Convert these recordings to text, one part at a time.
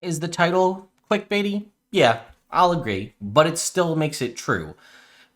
Is the title clickbaity? Yeah, I'll agree, but it still makes it true.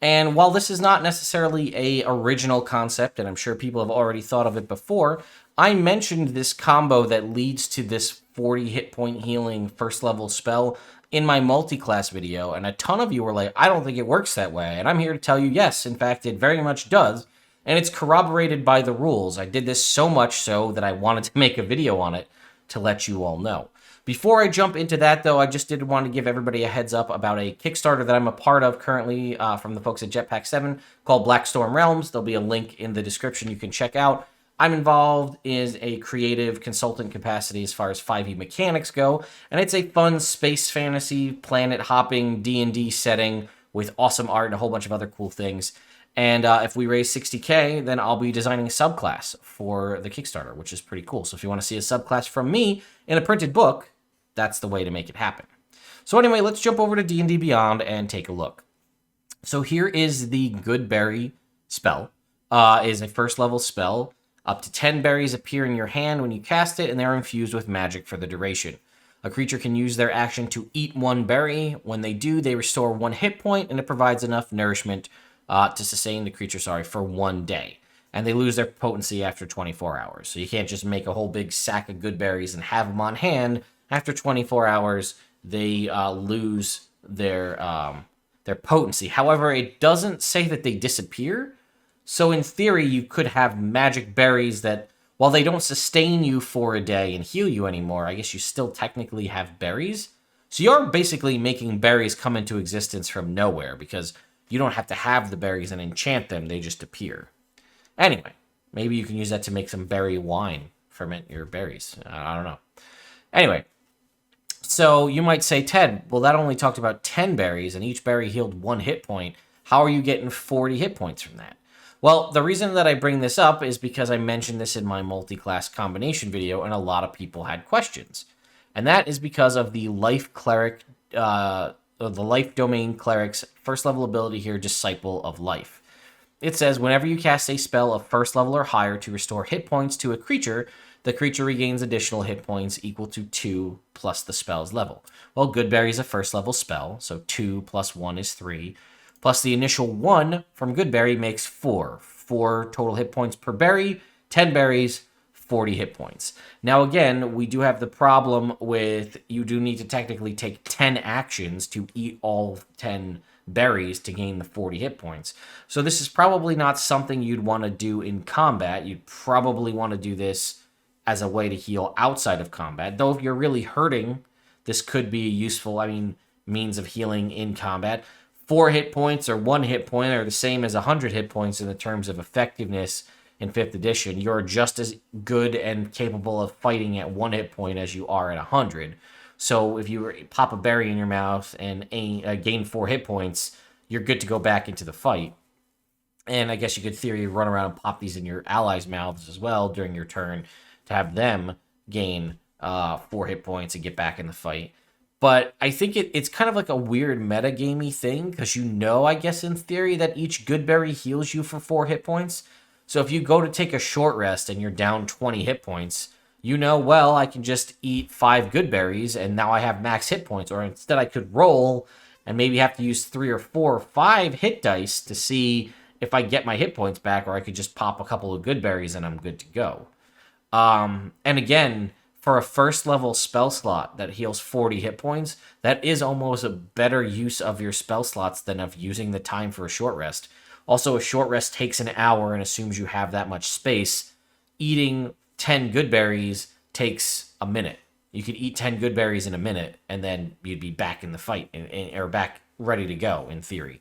And while this is not necessarily a original concept, and I'm sure people have already thought of it before, I mentioned this combo that leads to this 40 hit point healing first level spell in my multi-class video, and a ton of you were like, I don't think it works that way. And I'm here to tell you, yes, in fact, it very much does, and it's corroborated by the rules. I did this so much so that I wanted to make a video on it to let you all know. Before I jump into that, though, I just did want to give everybody a heads up about a Kickstarter that I'm a part of currently from the folks at Jetpack 7 called Blackstorm Realms. There'll be a link in the description you can check out. I'm involved in a creative consultant capacity as far as 5e mechanics go, and it's a fun space fantasy, planet-hopping D&D setting with awesome art and a whole bunch of other cool things. And if we raise 60K, then I'll be designing a subclass for the Kickstarter, which is pretty cool. So if you want to see a subclass from me in a printed book, that's the way to make it happen. So anyway, let's jump over to D&D Beyond and take a look. So here is the Goodberry spell. Is a first level spell. Up to 10 berries appear in your hand when you cast it, and they're infused with magic for the duration. A creature can use their action to eat one berry. When they do, they restore 1 hit point, and it provides enough nourishment to sustain the creature, for 1 day. And they lose their potency after 24 hours. So you can't just make a whole big sack of good berries and have them on hand. After 24 hours, they lose their potency. However, it doesn't say that they disappear. So in theory, you could have magic berries that, while they don't sustain you for a day and heal you anymore, I guess you still technically have berries. So you're basically making berries come into existence from nowhere, because you don't have to have the berries and enchant them. They just appear. Anyway, maybe you can use that to make some berry wine, ferment your berries. I don't know. Anyway, so you might say, Ted, well, that only talked about 10 berries, and each berry healed 1 hit point. How are you getting 40 hit points from that? Well, the reason that I bring this up is because I mentioned this in my multi-class combination video, and a lot of people had questions. And that is because of the life cleric, the life domain cleric's first level ability here, Disciple of Life. It says, whenever you cast a spell of first level or higher to restore hit points to a creature, the creature regains additional hit points equal to 2 plus the spell's level. Well, Goodberry is a first level spell, so 2 plus 1 is 3. Plus the initial 1 from Goodberry makes 4. 4 total hit points per berry, 10 berries, 40 hit points. Now again, we do have the problem with you do need to technically take 10 actions to eat all 10 berries to gain the 40 hit points. So this is probably not something you'd want to do in combat. You'd probably want to do this as a way to heal outside of combat. Though if you're really hurting, this could be a useful, means of healing in combat. 4 hit points or 1 hit point are the same as 100 hit points in the terms of effectiveness in 5th edition. You're just as good and capable of fighting at 1 hit point as you are at 100. So if you pop a berry in your mouth and gain 4 hit points, you're good to go back into the fight. And I guess you could theory run around and pop these in your allies' mouths as well during your turn to have them gain 4 hit points and get back in the fight. But I think it's kind of like a weird metagamey thing, because I guess in theory, that each Goodberry heals you for 4 hit points. So if you go to take a short rest and you're down 20 hit points, well, I can just eat 5 Goodberries and now I have max hit points. Or instead I could roll and maybe have to use 3 or 4 or 5 hit dice to see if I get my hit points back, or I could just pop a couple of Goodberries and I'm good to go. And again, for a first level spell slot that heals 40 hit points, that is almost a better use of your spell slots than of using the time for a short rest. Also, a short rest takes an hour and assumes you have that much space. Eating 10 Goodberries takes a minute. You could eat 10 Goodberries in a minute, and then you'd be back in the fight, or back ready to go, in theory.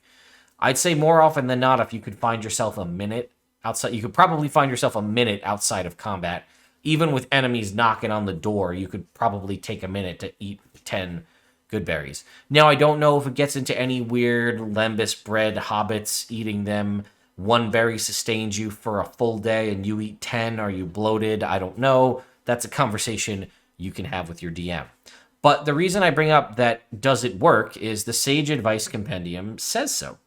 I'd say more often than not, if you could find yourself a minute outside, you could probably find yourself a minute outside of combat. Even with enemies knocking on the door, you could probably take a minute to eat 10 Goodberries. Now, I don't know if it gets into any weird lembas bred hobbits eating them. 1 berry sustains you for a full day and you eat 10. Are you bloated? I don't know. That's a conversation you can have with your DM. But the reason I bring up that does it work is the Sage Advice Compendium says so.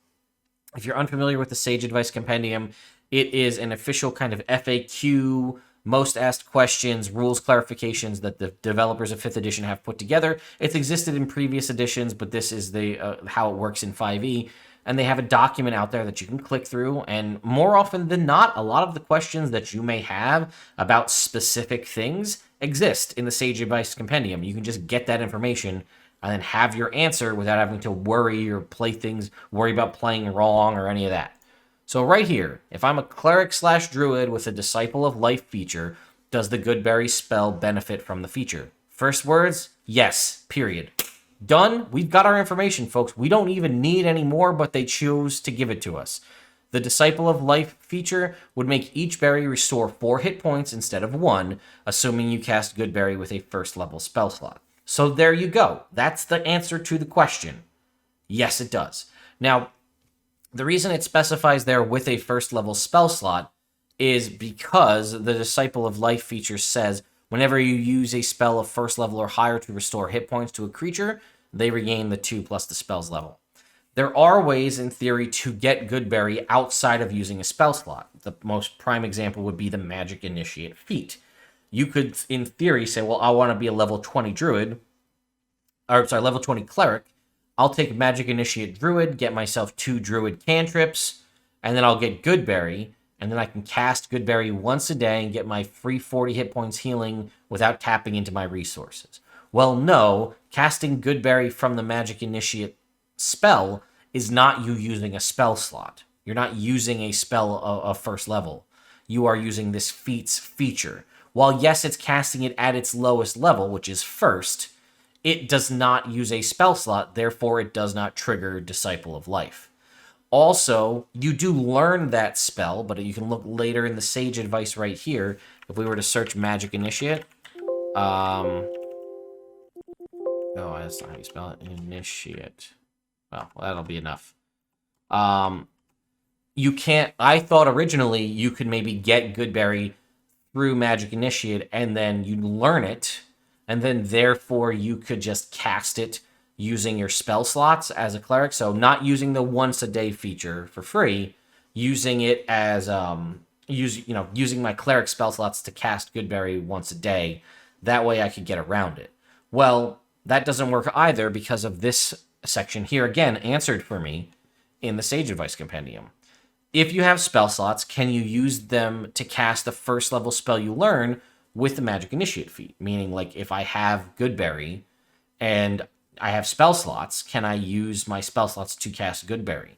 If you're unfamiliar with the Sage Advice Compendium, it is an official kind of FAQ most asked questions, rules clarifications that the developers of 5th edition have put together. It's existed in previous editions, but this is the how it works in 5e. And they have a document out there that you can click through. And more often than not, a lot of the questions that you may have about specific things exist in the Sage Advice Compendium. You can just get that information and then have your answer without having to worry or worry about playing wrong or any of that. So right here, if I'm a cleric/druid with a Disciple of Life feature, does the Goodberry spell benefit from the feature? First words, yes, period. Done. We've got our information, folks. We don't even need any more, but they choose to give it to us. The Disciple of Life feature would make each berry restore 4 hit points instead of 1, assuming you cast Goodberry with a first level spell slot. So there you go. That's the answer to the question. Yes, it does. Now, the reason it specifies there with a first level spell slot is because the Disciple of Life feature says whenever you use a spell of first level or higher to restore hit points to a creature, they regain the 2 plus the spell's level. There are ways, in theory, to get Goodberry outside of using a spell slot. The most prime example would be the Magic Initiate feat. You could, in theory, say, well, I want to be a level 20 level 20 cleric. I'll take Magic Initiate Druid, get myself 2 Druid cantrips, and then I'll get Goodberry, and then I can cast Goodberry once a day and get my free 40 hit points healing without tapping into my resources. Well, no, casting Goodberry from the Magic Initiate spell is not you using a spell slot. You're not using a spell of first level. You are using this feat's feature. While, yes, it's casting it at its lowest level, which is first, it does not use a spell slot, therefore it does not trigger Disciple of Life. Also, you do learn that spell, but you can look later in the Sage Advice right here. If we were to search Magic Initiate, that's not how you spell it. Initiate. Well, that'll be enough. You can't. I thought originally you could maybe get Goodberry through Magic Initiate, and then you learn it, and then therefore you could just cast it using your spell slots as a cleric. So not using the once a day feature for free, using it as using my cleric spell slots to cast Goodberry once a day. That way I could get around it. Well, that doesn't work either because of this section here, again, answered for me in the Sage Advice Compendium. If you have spell slots, can you use them to cast the first level spell you learn with the Magic Initiate feat? Meaning, like, if I have Goodberry and I have spell slots, can I use my spell slots to cast Goodberry?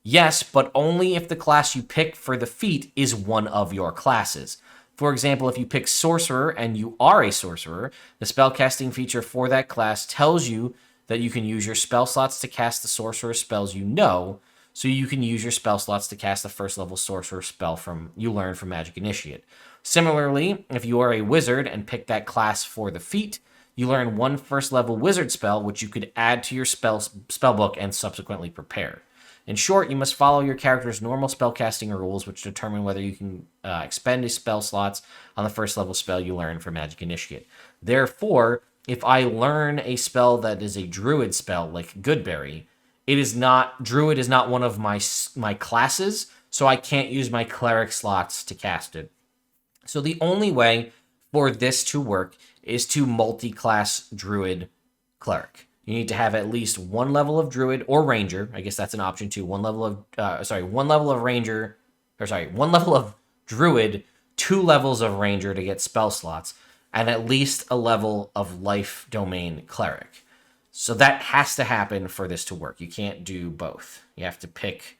Yes, but only if the class you pick for the feat is one of your classes. For example, if you pick Sorcerer and you are a Sorcerer, the spellcasting feature for that class tells you that you can use your spell slots to cast the Sorcerer spells you know, so you can use your spell slots to cast the first level Sorcerer spell you learn from Magic Initiate. Similarly, if you are a Wizard and pick that class for the feat, you learn 1 first level Wizard spell, which you could add to your spellbook and subsequently prepare. In short, you must follow your character's normal spellcasting rules, which determine whether you can expend a spell slots on the first level spell you learn from Magic Initiate. Therefore, if I learn a spell that is a Druid spell, like Goodberry, Druid is not one of my classes, so I can't use my cleric slots to cast it. So the only way for this to work is to multi-class Druid cleric. You need to have at least 1 level of Druid or Ranger. I guess that's an option too. 1 level of Ranger, 1 level of Druid, 2 levels of Ranger to get spell slots, and at least a level of Life Domain Cleric. So that has to happen for this to work. You can't do both. You have to pick.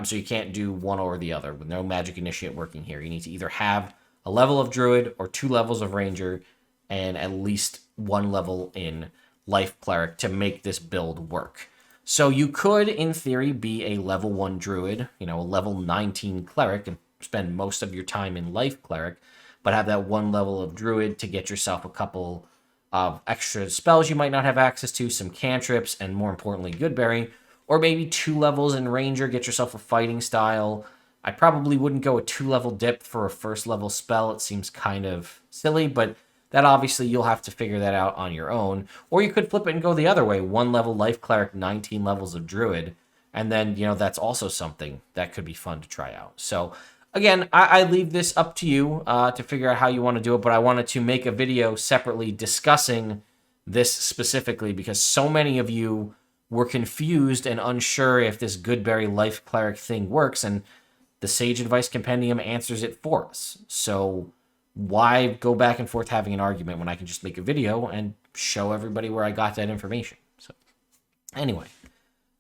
So you can't do one or the other with no Magic Initiate working here. You need to either have a level of Druid or 2 levels of Ranger and at least 1 level in Life Cleric to make this build work. So you could, in theory, be a level 1 Druid, a level 19 Cleric, and spend most of your time in Life Cleric, but have that 1 level of Druid to get yourself a couple of extra spells you might not have access to, some cantrips, and more importantly, Goodberry, or maybe 2 levels in Ranger, get yourself a fighting style. I probably wouldn't go a 2-level dip for a first level spell. It seems kind of silly, but that obviously you'll have to figure that out on your own. Or you could flip it and go the other way. 1 level Life Cleric, 19 levels of Druid. And then, that's also something that could be fun to try out. So again, I leave this up to you to figure out how you want to do it, but I wanted to make a video separately discussing this specifically because so many of you were confused and unsure if this Goodberry Life Cleric thing works, and the Sage Advice Compendium answers it for us. So why go back and forth having an argument when I can just make a video and show everybody where I got that information? So anyway,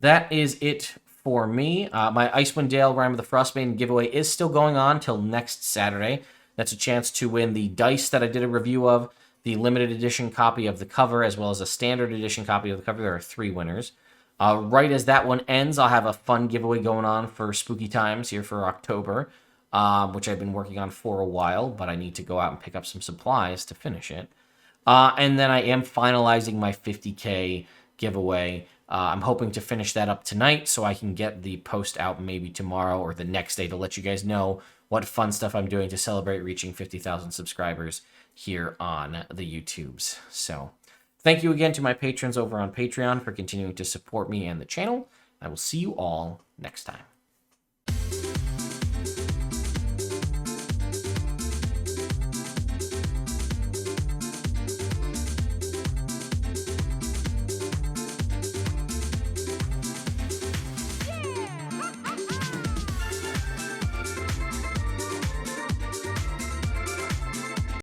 that is it for me. My Icewind Dale Rime of the Frostbane giveaway is still going on till next Saturday. That's a chance to win the dice that I did a review of, the limited edition copy of the cover, as well as a standard edition copy of the cover. There are 3 winners. Right as that one ends, I'll have a fun giveaway going on for Spooky Times here for October, which I've been working on for a while, but I need to go out and pick up some supplies to finish it. And then I am finalizing my 50K giveaway. I'm hoping to finish that up tonight so I can get the post out maybe tomorrow or the next day to let you guys know what fun stuff I'm doing to celebrate reaching 50,000 subscribers here on the YouTubes. So thank you again to my patrons over on Patreon for continuing to support me and the channel. I will see you all next time.